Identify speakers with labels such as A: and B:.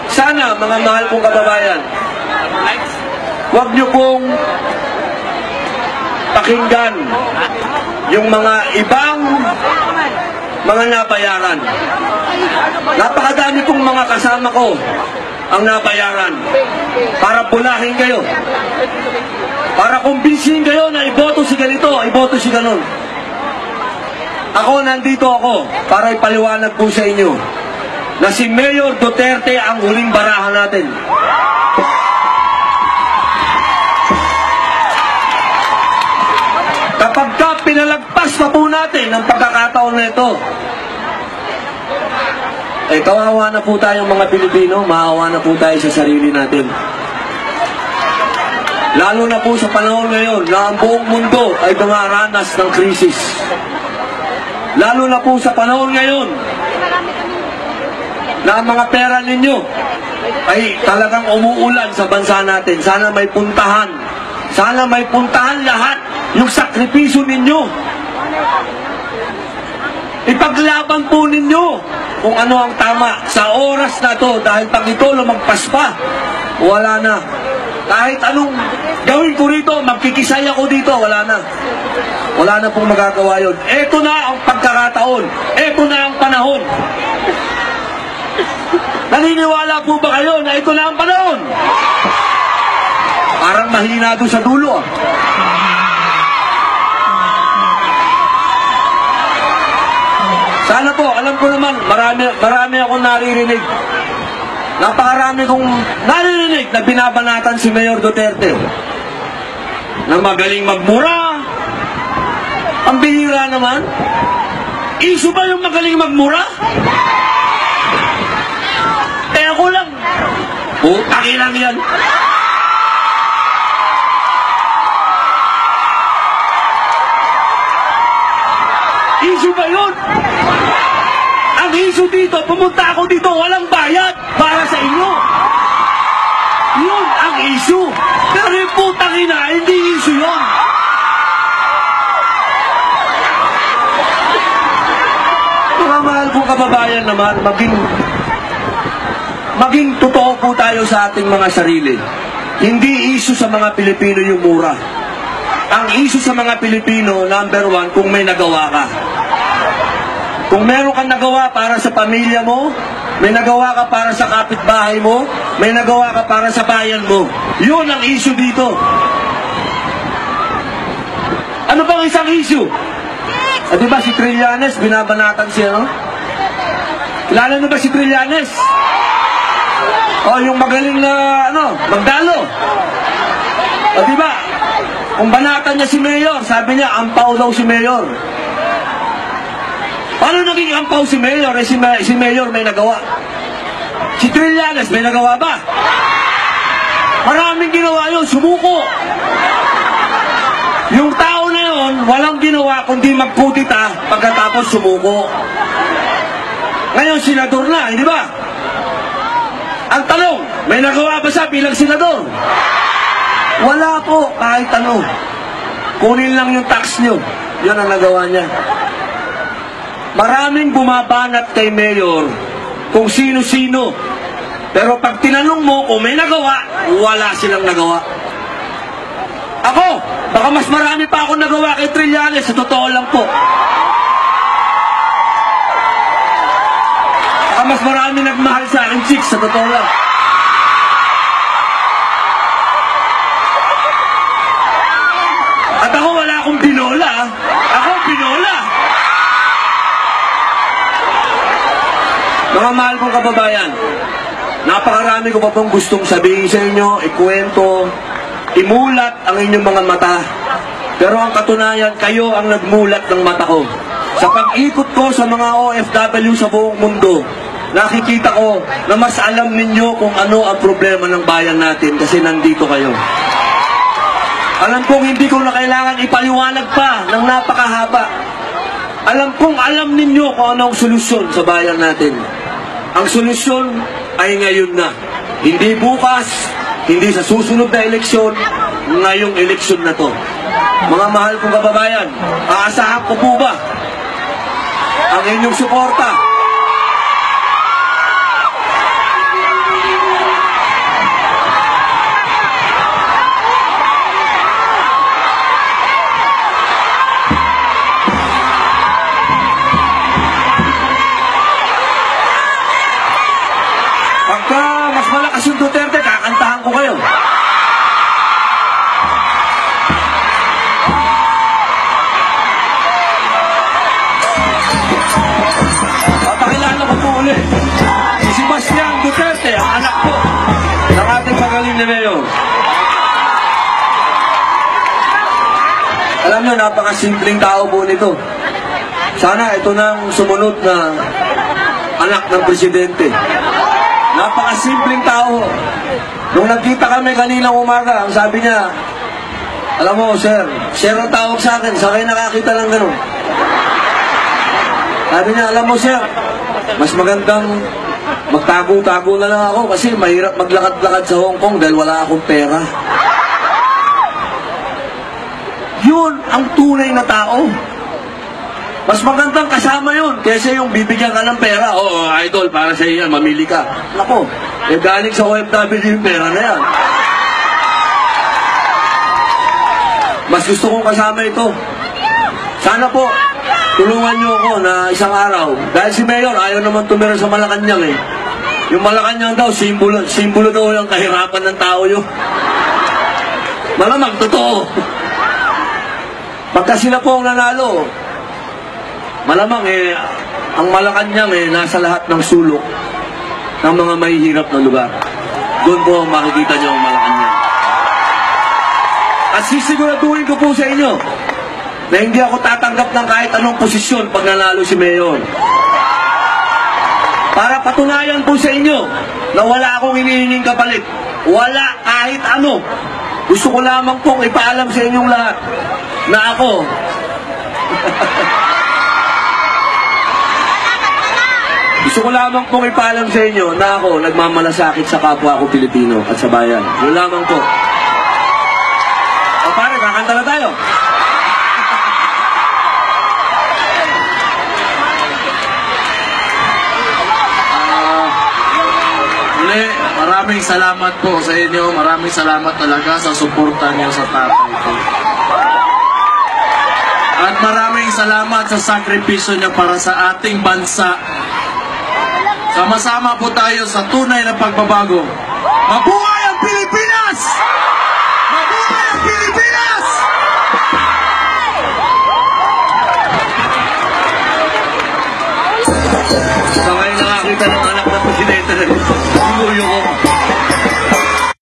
A: Sana, mga mahal kong kababayan, huwag niyo pong pakinggan yung mga ibang mga nabayaran. Napakadami kong mga kasama ko ang nabayaran para pulahin kayo, para kumbinsihin kayo na iboto si ganito, iboto si ganon. Ako, nandito ako para ipaliwanag po sa inyo na si Mayor Duterte ang huling barahan natin. Kapag ka pinalagpas pa po natin ang pagkakataon na ito, kawawa na po tayong mga Pilipino, maawa na po tayo sa sarili natin. Lalo na po sa panahon ngayon na ang buong mundo ay dumaranas ng krisis. Lalo na po sa panahon ngayon na ang mga pera ninyo ay talagang umuulan sa bansa natin. Sana may puntahan. Sana may puntahan lahat yung sakripisyo ninyo. Ipaglaban po ninyo kung ano ang tama sa oras na to, dahil pag ito lumagpas pa, wala na. Kahit anong gawin ko rito, magkikisay ako dito, wala na. Wala na pong magagawa yun. Ito na ang pagkakataon. Ito na ang panahon. Naniniwala po ba kayo na ito na ang panahon? Parang mahina doon sa dulo. Sana po, alam ko naman, marami akong naririnig. Napakarami kong naririnig na binabanatan si Mayor Duterte na magaling magmura. Ang bihira naman. Issue ba yung magaling magmura? Ako lang. Putaki lang yan. Issue ba yun? Ang issue dito, pumunta ako dito, walang bayad para sa inyo. Yun ang issue. Pero yung putang ina, hindi issue yun. Mga mahal kong kababayan naman, maging totoo po tayo sa ating mga sarili. Hindi issue sa mga Pilipino yung mura. Ang issue sa mga Pilipino, number one, kung may nagawa ka. Kung meron kang nagawa para sa pamilya mo, may nagawa ka para sa kapitbahay mo, may nagawa ka para sa bayan mo. Yun ang issue dito. Ano bang isang issue? Diba si Trillanes, binabanatan siya, no? Kilala nyo ba si Trillanes? Yung magaling na, magdalo. Diba? Kung banatan niya si Mayor, sabi niya, ampaw daw si Mayor. Paano naging ampaw si Mayor? Si Mayor may nagawa. Si Trillanes may nagawa ba? Maraming ginawa yun, sumuko. Yung tao na yun, walang ginawa kundi magkutita pagkatapos sumuko. Ngayon, senador na, hindi ba? Ang tanong, may nagawa ba siya bilang senador? Wala po, kahit ano. Kunin lang yung tax nyo. Yan ang nagawa niya. Maraming bumabanat kay Mayor kung sino-sino. Pero pag tinanong mo kung may nagawa, wala silang nagawa. Ako, baka mas marami pa akong nagawa kay Trillanes, sa totoo lang po. Baka mas marami nagmahal sa akin, chicks, sa totoo lang. At ako wala akong binola. Ako binola. Mga mahal kong kababayan, napakarami ko pa pong gustong sabihin sa inyo, ikwento, imulat ang inyong mga mata. Pero ang katunayan, kayo ang nagmulat ng mata ko. Sa pag-ikot ko sa mga OFW sa buong mundo, nakikita ko na mas alam ninyo kung ano ang problema ng bayan natin kasi nandito kayo. Alam kong hindi ko na kailangan ipaliwanag pa ng napakahaba. Alam kong alam ninyo kung ano ang solusyon sa bayan natin. Ang solusyon ay ngayon na. Hindi bukas, hindi sa susunod na eleksyon, ngayong eleksyon na to. Mga mahal kong kababayan, aasahan ko po ba ang inyong suporta? malakas yung Duterte, kakantahan ko kayo. Papakilala ko po ulit. Si Sebastian Duterte, ang anak po ng ating magaling na mayor. Alam nyo, napakasimpleng tao po nito. Sana ito nang sumunod na anak ng presidente. Napakasimpleng tao. Nung nagkita kami kaninang umaga, ang sabi niya, alam mo, sir ang tawag sa akin, sa kayo nakakita lang ganun. Sabi niya, alam mo, sir, mas magandang magtago-tago na lang ako kasi mahirap maglakad-lakad sa Hong Kong dahil wala akong pera. Yun ang tunay na tao. Mas magandang kasama yun kaysa yung bibigyan ka ng pera. Oo, idol, para sa iyo yan, mamili ka. Nako, galing sa OFW yung pera na yan. Mas gusto kong kasama ito. Sana po, tulungan niyo ako na isang araw. Dahil si Mayor, ayaw naman tumira sa Malacanang eh. Yung Malacanang daw, simbolo daw yung kahirapan ng tao yun. Malamang, totoo. Pagka sila po ang nanalo, malamang ang Malacanang nasa lahat ng sulok ng mga mahihirap na lugar. Doon po makikita niyo ang Malacanang. At sisiguraduhin ko po sa inyo na hindi ako tatanggap ng kahit anong posisyon pag nanalo si Mayor. Para patunayan po sa inyo na wala akong hinihinging kapalit. Wala kahit ano. Gusto ko lamang pong ipaalam sa inyong lahat na ako gusto ko lamang pong ipaalam sa inyo na ako nagmamalasakit sa kapwa ko Pilipino at sa bayan. Yun lamang po. O pare, kakanta na tayo.
B: Maraming salamat po sa inyo. Maraming salamat talaga sa suporta niyo sa tatay ko. At maraming salamat sa sakripisyo niyo para sa ating bansa. Sama-sama po tayo sa tunay na pagbabago. Mabuhay ang Pilipinas! Mabuhay ang Pilipinas!